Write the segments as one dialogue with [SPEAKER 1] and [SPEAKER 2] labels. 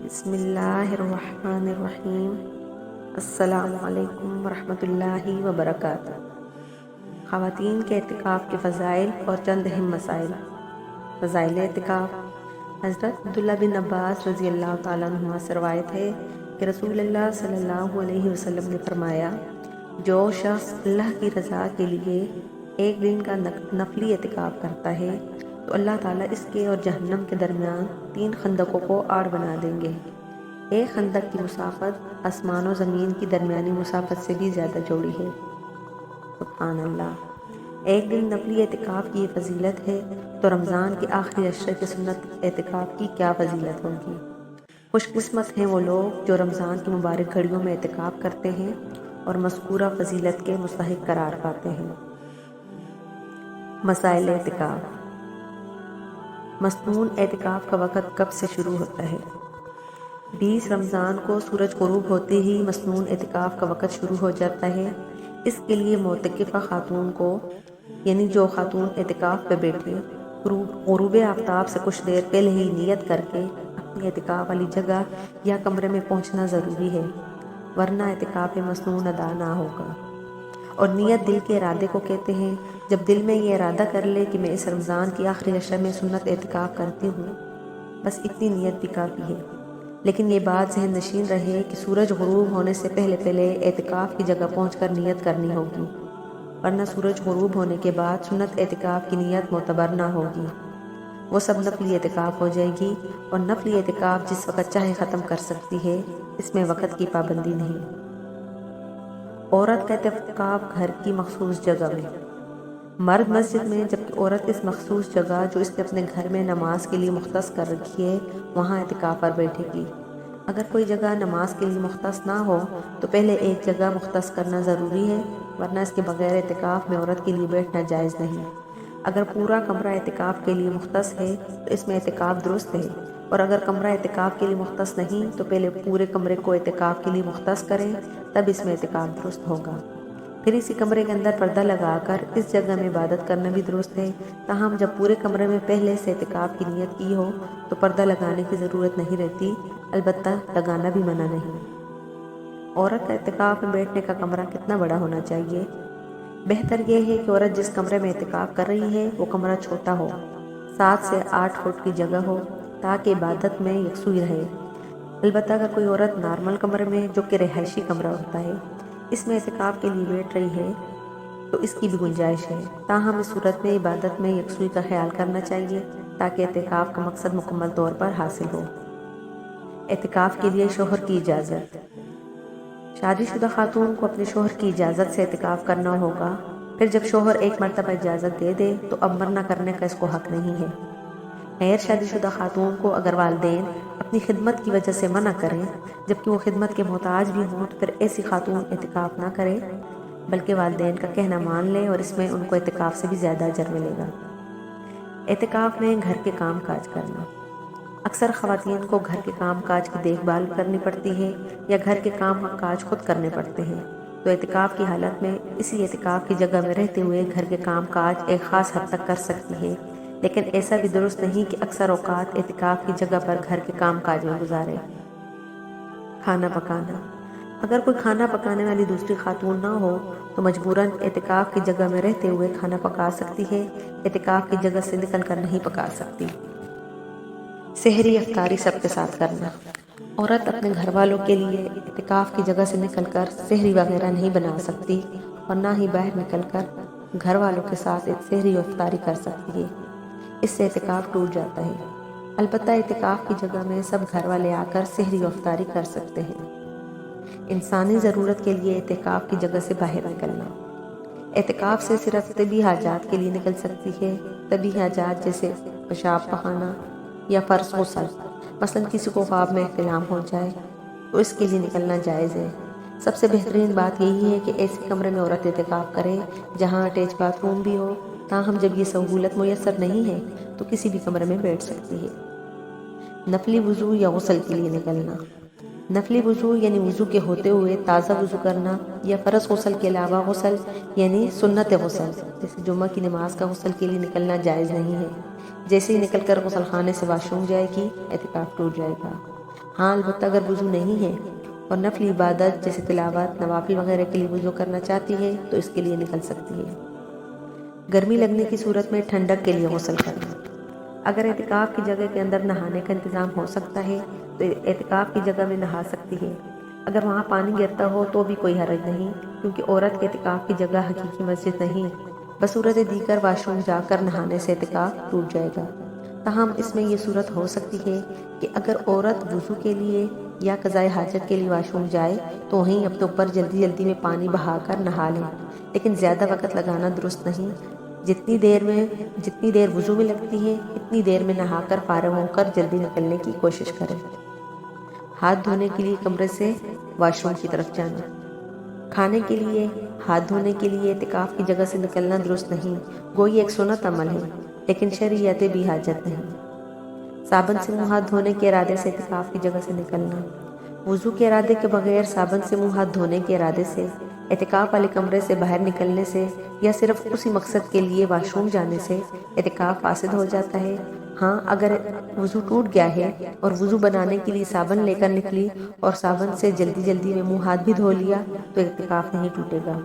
[SPEAKER 1] بسم اللہ الرحمن الرحیم۔ السلام علیکم ورحمۃ اللہ وبرکاتہ۔ خواتین کے اعتکاف کے فضائل اور چند اہم مسائل۔ فضائل اعتکاف۔ حضرت عبداللہ بن عباس رضی اللہ تعالیٰ عنہما سے روایت ہے کہ رسول اللہ صلی اللہ علیہ وسلم نے فرمایا، جو شخص اللہ کی رضا کے لیے ایک دن کا نفلی اعتکاف کرتا ہے تو اللہ تعالیٰ اس کے اور جہنم کے درمیان 3 خندقوں کو آڑ بنا دیں گے۔ ایک خندق کی مسافت آسمان و زمین کی درمیانی مسافت سے بھی زیادہ چوڑی ہے۔ سبحان اللہ۔ ایک دن نفلی اعتکاف کی یہ فضیلت ہے تو رمضان کے آخری عشرے کے سنت اعتکاف کی کیا فضیلت ہوگی۔ خوش قسمت ہیں وہ لوگ جو رمضان کی مبارک گھڑیوں میں اعتکاف کرتے ہیں اور مذکورہ فضیلت کے مستحق قرار پاتے ہیں۔ مسائل اعتکاف۔ مسنون اعتکاف کا وقت کب سے شروع ہوتا ہے؟ 20 رمضان کو سورج غروب ہوتے ہی مسنون اعتکاف کا وقت شروع ہو جاتا ہے۔ اس کے لیے معتکفہ خاتون کو، یعنی جو خاتون اعتکاف پہ بیٹھے، غروب آفتاب سے کچھ دیر پہلے ہی نیت کر کے اپنی اعتکاف والی جگہ یا کمرے میں پہنچنا ضروری ہے، ورنہ اعتکاف مسنون ادا نہ ہوگا۔ اور نیت دل کے ارادے کو کہتے ہیں۔ جب دل میں یہ ارادہ کر لے کہ میں اس رمضان کی آخری عشرے میں سنت اعتکاف کرتی ہوں، بس اتنی نیت بھی کافی ہے۔ لیکن یہ بات ذہن نشین رہے کہ سورج غروب ہونے سے پہلے اعتکاف کی جگہ پہنچ کر نیت کرنی ہوگی، ورنہ سورج غروب ہونے کے بعد سنت اعتکاف کی نیت معتبر نہ ہوگی، وہ سب نفلی اعتکاف ہو جائے گی۔ اور نفلی اعتکاف جس وقت چاہے ختم کر سکتی ہے، اس میں وقت کی پابندی نہیں۔ عورت کا اعتکاف گھر کی مخصوص جگہ میں۔ مرد مسجد میں، جبکہ عورت اس مخصوص جگہ جو اس نے اپنے گھر میں نماز کے لیے مختص کر رکھی ہے وہاں اعتکاف پر بیٹھے گی۔ اگر کوئی جگہ نماز کے لیے مختص نہ ہو تو پہلے ایک جگہ مختص کرنا ضروری ہے، ورنہ اس کے بغیر اعتکاف میں عورت کے لیے بیٹھنا جائز نہیں۔ اگر پورا کمرہ اعتکاف کے لیے مختص ہے تو اس میں اعتکاف درست ہے، اور اگر کمرہ اعتکاف کے لیے مختص نہیں تو پہلے پورے کمرے کو اعتکاف کے لیے مختص کریں، تب اس میں اعتکاف درست ہوگا۔ پھر اسی کمرے کے اندر پردہ لگا کر اس جگہ میں عبادت کرنا بھی درست ہے۔ تاہم جب پورے کمرے میں پہلے سے اعتکاف کی نیت کی ہو تو پردہ لگانے کی ضرورت نہیں رہتی، البتہ لگانا بھی منع نہیں۔ عورت کا اعتکاف میں بیٹھنے کا کمرہ کتنا بڑا ہونا چاہیے؟ بہتر یہ ہے کہ عورت جس کمرے میں اعتکاف کر رہی ہے وہ کمرہ چھوٹا ہو، 7 سے 8 فٹ کی جگہ ہو، تاکہ عبادت میں یکسوئی رہے۔ البتہ اگر کوئی عورت نارمل کمرے میں، جو کہ رہائشی کمرہ ہوتا ہے، اس میں اعتکاف کے لیے بیٹھ رہی ہے تو اس کی بھی گنجائش ہے۔ تاہم اس صورت میں عبادت میں یکسوئی کا خیال کرنا چاہیے تاکہ اعتکاف کا مقصد مکمل طور پر حاصل ہو۔ اعتکاف کے لیے شوہر کی اجازت۔ شادی شدہ خاتون کو اپنے شوہر کی اجازت سے اعتکاف کرنا ہوگا۔ پھر جب شوہر ایک مرتبہ اجازت دے دے تو اب منع کرنے کا اس کو حق نہیں ہے۔ غیر شادی شدہ خاتون کو اگر والدین اپنی خدمت کی وجہ سے منع کریں، جبکہ وہ خدمت کے محتاج بھی ہوں، تو پھر ایسی خاتون اعتکاف نہ کرے، بلکہ والدین کا کہنا مان لے، اور اس میں ان کو اعتکاف سے بھی زیادہ اجر ملے گا۔ اعتکاف میں گھر کے کام کاج کرنا۔ اکثر خواتین کو گھر کے کام کاج کی دیکھ بھال کرنی پڑتی ہے یا گھر کے کام کاج خود کرنے پڑتے ہیں، تو اعتکاف کی حالت میں اسی اعتکاف کی جگہ میں رہتے ہوئے گھر کے کام کاج ایک خاص حد تک کر سکتی ہے، لیکن ایسا بھی درست نہیں کہ اکثر اوقات اعتکاف کی جگہ پر گھر کے کام کاج میں گزارے۔ کھانا پکانا۔ اگر کوئی کھانا پکانے والی دوسری خاتون نہ ہو تو مجبوراً اعتکاف کی جگہ میں رہتے ہوئے کھانا پکا سکتی ہے، اعتکاف کی جگہ سے نکل کر نہیں پکا سکتی۔ سحری افطاری سب کے ساتھ کرنا۔ عورت اپنے گھر والوں کے لیے اعتکاف کی جگہ سے نکل کر سحری وغیرہ نہیں بنا سکتی، اور نہ ہی باہر نکل کر گھر والوں کے ساتھ سحری افطاری کر سکتی ہے، اس سے اعتکاف ٹوٹ جاتا ہے۔ البتہ اعتکاف کی جگہ میں سب گھر والے آ کر سحری افطاری کر سکتے ہیں۔ انسانی ضرورت کے لیے اعتکاف کی جگہ سے باہر نکلنا۔ اعتکاف سے صرف طبی حاجات کے لیے نکل سکتی ہے۔ طبی حاجات جیسے پیشاب پخانا یا فرض غسل، مثلا کسی کو خواب میں احتلام ہو جائے تو اس کے لیے نکلنا جائز ہے۔ سب سے بہترین بات یہی ہے کہ ایسے کمرے میں عورت اعتکاف کرے جہاں اٹیچ باتھ روم بھی ہو، تاہم جب یہ سہولت میسر نہیں ہے تو کسی بھی کمرے میں بیٹھ سکتی ہے۔ نفلی وضو یا غسل کے لیے نکلنا۔ نفلی وضو یعنی وضو کے ہوتے ہوئے تازہ وضو کرنا، یا فرض غسل کے علاوہ غسل یعنی سنت غسل جیسے جمعہ کی نماز کا غسل کے لیے نکلنا جائز نہیں ہے۔ جیسے ہی نکل کر غسل خانے سے واش روم جائے گی، اعتکاف ٹوٹ جائے گا۔ ہاں البتہ اگر وضو نہیں ہے اور نفلی عبادت جیسے تلاوت نوافل وغیرہ کے لیے وضو کرنا چاہتی ہے تو اس کے لیے نکل سکتی ہے۔ گرمی لگنے کی صورت میں ٹھنڈک کے لیے غسل کرنا۔ اگر اعتکاف کی جگہ کے اندر نہانے کا انتظام ہو سکتا ہے تو اعتکاف کی جگہ میں نہا سکتی ہے۔ اگر وہاں پانی گرتا ہو تو بھی کوئی حرج نہیں، کیونکہ عورت کے اعتکاف کی جگہ حقیقی مسجد نہیں، بصورت دیگر واش روم جا کر نہانے سے اعتکاف ٹوٹ جائے گا۔ تاہم اس میں یہ صورت ہو سکتی ہے کہ اگر عورت وضو کے لیے یا قضائے حاجت کے لیے واش روم جائے تو وہیں اپنے اوپر جلدی جلدی میں پانی بہا کر نہا لے، لیکن زیادہ وقت لگانا درست نہیں۔ جتنی دیر وضو میں لگتی ہے اتنی دیر میں نہا کر فارغ ہو کر جلدی نکلنے کی کوشش کرے۔ ہاتھ دھونے کے لیے کمرے سے واش روم کی طرف جانا۔ کھانے کے لیے ہاتھ دھونے کے لیے اعتکاف کی جگہ سے نکلنا درست نہیں، گوئی ایک سنت عمل ہے، لیکن شرعیت بھی حاجت نہیں۔ صابن سے منہ ہاتھ دھونے کے ارادے سے اعتکاف کی جگہ سے نکلنا۔ وضو کے ارادے کے بغیر صابن سے منہ ہاتھ دھونے کے ارادے سے اعتکاف والے کمرے سے باہر نکلنے سے یا صرف اسی مقصد کے لیے واش روم جانے سے اعتکاف فاسد ہو جاتا ہے۔ ہاں اگر وضو ٹوٹ گیا ہے اور وضو بنانے کے لیے صابن لے کر نکلی اور صابن سے جلدی جلدی میں منہ ہاتھ بھی دھو لیا تو اعتکاف نہیں ٹوٹے گا۔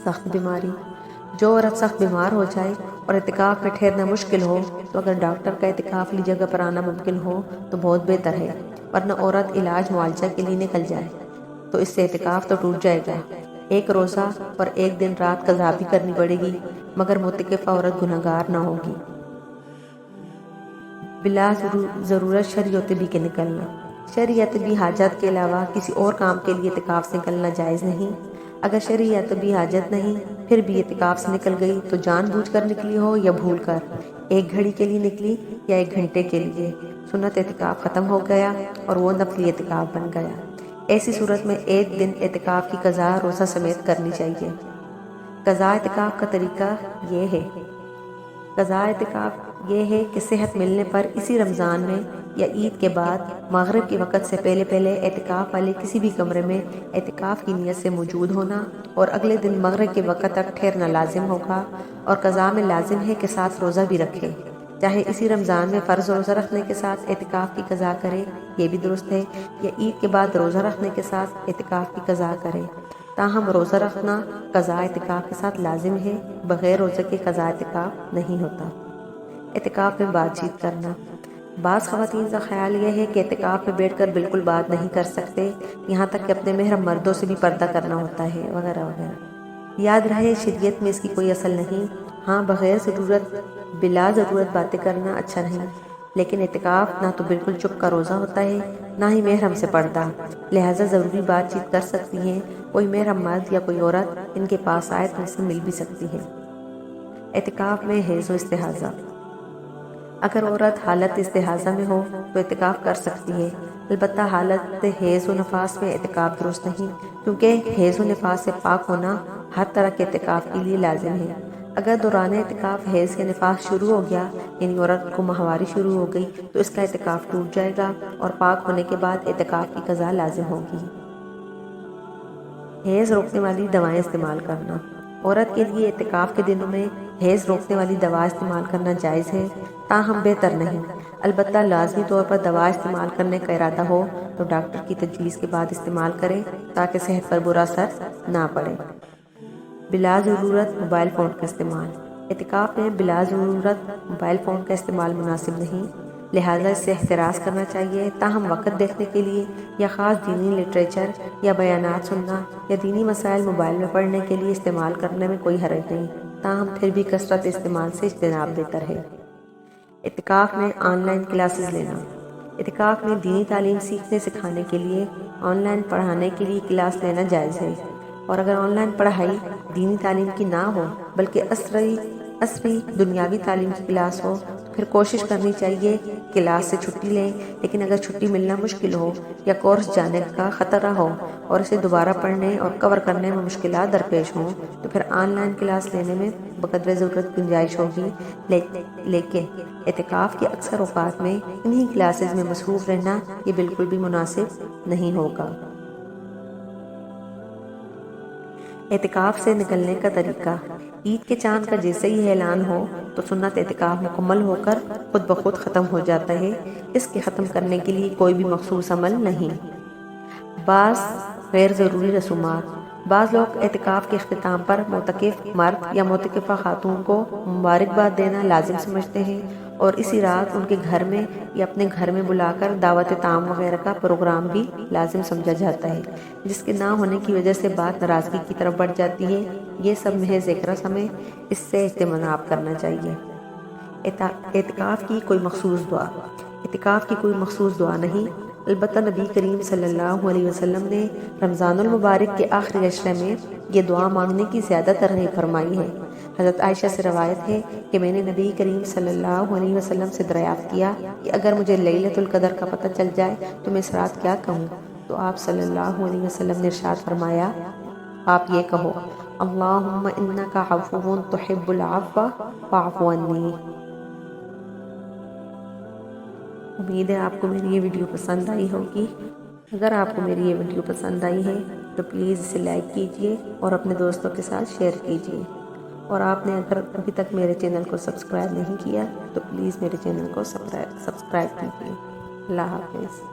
[SPEAKER 1] سخت بیماری۔ جو عورت سخت بیمار ہو جائے اور اعتکاف میں ٹھہرنا مشکل ہو تو اگر ڈاکٹر کا اعتکاف لی جگہ پر آنا ممکن ہو تو بہت بہتر ہے، ورنہ عورت علاج معالجہ کے لیے نکل جائے تو اس سے اعتکاف تو ٹوٹ جائے گا۔ ایک روزہ اور ایک دن رات قضا بھی کرنی پڑے گی، مگر معتکفہ عورت گنہگار نہ ہوگی۔ بلا ضرورت شرعی طبی کے نکلنا۔ شرعی طبی حاجت کے علاوہ کسی اور کام کے لیے اعتکاف سے نکلنا جائز نہیں۔ اگر شرعی طبی حاجت نہیں پھر بھی اعتکاف سے نکل گئی تو جان بوجھ کر نکلی ہو یا بھول کر، ایک گھڑی کے لیے نکلی یا ایک گھنٹے کے لیے، سنت اعتکاف ختم ہو گیا اور وہ نفلی اعتکاف بن گیا۔ ایسی صورت میں ایک دن اعتکاف کی قضا روزہ سمیت کرنی چاہیے۔ قضاء اعتکاف کا طریقہ یہ ہے۔ قضاء اعتکاف یہ ہے کہ صحت ملنے پر اسی رمضان میں یا عید کے بعد مغرب کے وقت سے پہلے اعتکاف والے کسی بھی کمرے میں اعتکاف کی نیت سے موجود ہونا اور اگلے دن مغرب کے وقت تک ٹھہرنا لازم ہوگا، اور قضاء میں لازم ہے کہ ساتھ روزہ بھی رکھے، چاہے اسی رمضان میں فرض روزہ رکھنے کے ساتھ اعتکاف کی قضا کرے، یہ بھی درست ہے، یا عید کے بعد روزہ رکھنے کے ساتھ اعتکاف کی قضا کرے۔ تاہم روزہ رکھنا قضاء اعتکاف کے ساتھ لازم ہے، بغیر روزہ کے قضاء اعتکاف نہیں ہوتا۔ اعتکاف میں بات چیت کرنا۔ بعض خواتین کا خیال یہ ہے کہ اعتکاف میں بیٹھ کر بالکل بات نہیں کر سکتے، یہاں تک کہ اپنے محرم مردوں سے بھی پردہ کرنا ہوتا ہے وغیرہ وغیرہ۔ یاد رہے شریعت میں اس کی کوئی اصل نہیں۔ ہاں بغیر ضرورت بلا ضرورت باتیں کرنا اچھا نہیں، لیکن اعتکاف نہ تو بالکل چپ کا روزہ ہوتا ہے نہ ہی محرم سے پردہ، لہٰذا ضروری بات چیت کر سکتی ہیں۔ کوئی محرم مرد یا کوئی عورت ان کے پاس آئے تو ان سے مل بھی سکتی ہے۔ اعتکاف میں حیض و استحاضہ۔ اگر عورت حالت استحاضہ میں ہو تو اعتکاف کر سکتی ہے، البتہ حالت حیض و نفاس میں اعتکاف درست نہیں، کیونکہ حیض و نفاس سے پاک ہونا ہر طرح کے اعتکاف کے لیے لازم ہے۔ اگر دوران اعتکاف حیض یا نفاس شروع ہو گیا، یعنی عورت کو ماہواری شروع ہو گئی، تو اس کا اعتکاف ٹوٹ جائے گا اور پاک ہونے کے بعد اعتکاف کی قضا لازم ہوگی۔ حیض روکنے والی دوائیں استعمال کرنا۔ عورت کے لیے اعتکاف کے دنوں میں حیض روکنے والی دوا استعمال کرنا جائز ہے، تاہم بہتر نہیں۔ البتہ لازمی طور پر دوا استعمال کرنے کا ارادہ ہو تو ڈاکٹر کی تجویز کے بعد استعمال کریں تاکہ صحت پر برا اثر نہ پڑے۔ بلا ضرورت موبائل فون کا استعمال۔ اعتکاف میں بلا ضرورت موبائل فون کا استعمال مناسب نہیں، لہٰذا اس سے احتراز کرنا چاہیے۔ تاہم وقت دیکھنے کے لیے یا خاص دینی لٹریچر یا بیانات سننا یا دینی مسائل موبائل میں پڑھنے کے لیے استعمال کرنے میں کوئی حرج نہیں، تاہم پھر بھی کثرت استعمال سے اجتناب بہتر ہے۔ اعتکاف میں آن لائن کلاسز لینا۔ اعتکاف میں دینی تعلیم سیکھنے سکھانے کے لیے آن لائن پڑھانے کے لیے کلاس لینا جائز ہے، اور اگر آن لائن پڑھائی دینی تعلیم کی نہ ہو بلکہ عصری دنیاوی تعلیم کی کلاس ہو تو پھر کوشش کرنی چاہیے کلاس سے چھٹی لیں، لیکن اگر چھٹی ملنا مشکل ہو یا کورس جانے کا خطرہ ہو اور اسے دوبارہ پڑھنے اور کور کرنے میں مشکلات درپیش ہوں تو پھر آن لائن کلاس لینے میں بقدر ضرورت گنجائش ہوگی، لیکن اعتکاف کے اکثر اوقات میں انہی کلاسز میں مصروف رہنا یہ بالکل بھی مناسب نہیں ہوگا۔ اعتکاف سے نکلنے کا طریقہ۔ عید کے چاند کا جیسے ہی اعلان ہو تو سنت اعتکاف مکمل ہو کر خود بخود ختم ہو جاتا ہے۔ اس کے ختم کرنے کے لیے کوئی بھی مخصوص عمل نہیں۔ بعض غیر ضروری رسومات۔ بعض لوگ اعتکاف کے اختتام پر معتکف مرد یا معتکفہ خاتون کو مبارکباد دینا لازم سمجھتے ہیں اور اسی رات ان کے گھر میں یا اپنے گھر میں بلا کر دعوت طعام وغیرہ کا پروگرام بھی لازم سمجھا جاتا ہے، جس کے نہ ہونے کی وجہ سے بات ناراضگی کی طرف بڑھ جاتی ہے۔ یہ سب محض ایک رسم ہے، اس سے اجتناب کرنا چاہیے۔ اعتکاف کی کوئی مخصوص دعا۔ اعتکاف کی کوئی مخصوص دعا نہیں، البتہ نبی کریم صلی اللہ علیہ وسلم نے رمضان المبارک کے آخری عشرے میں یہ دعا مانگنے کی زیادہ ترغیب فرمائی ہے۔ حضرت عائشہ سے روایت ہے کہ میں نے نبی کریم صلی اللہ علیہ وسلم سے دریافت کیا کہ اگر مجھے لیلۃ القدر کا پتہ چل جائے تو میں اس رات کیا کہوں؟ تو آپ صلی اللہ علیہ وسلم نے ارشاد فرمایا، آپ یہ کہو، اللہم انک عفو تحب العفو فاعف عنی۔ امید ہے آپ کو میری یہ ویڈیو پسند آئی ہوگی۔ اگر آپ کو میری یہ ویڈیو پسند آئی ہے تو پلیز اسے لائک کیجئے اور اپنے دوستوں کے ساتھ شیئر کیجئے، اور آپ نے اگر ابھی تک میرے چینل کو سبسکرائب نہیں کیا تو پلیز میرے چینل کو سبسکرائب کیجئے۔ اللہ حافظ۔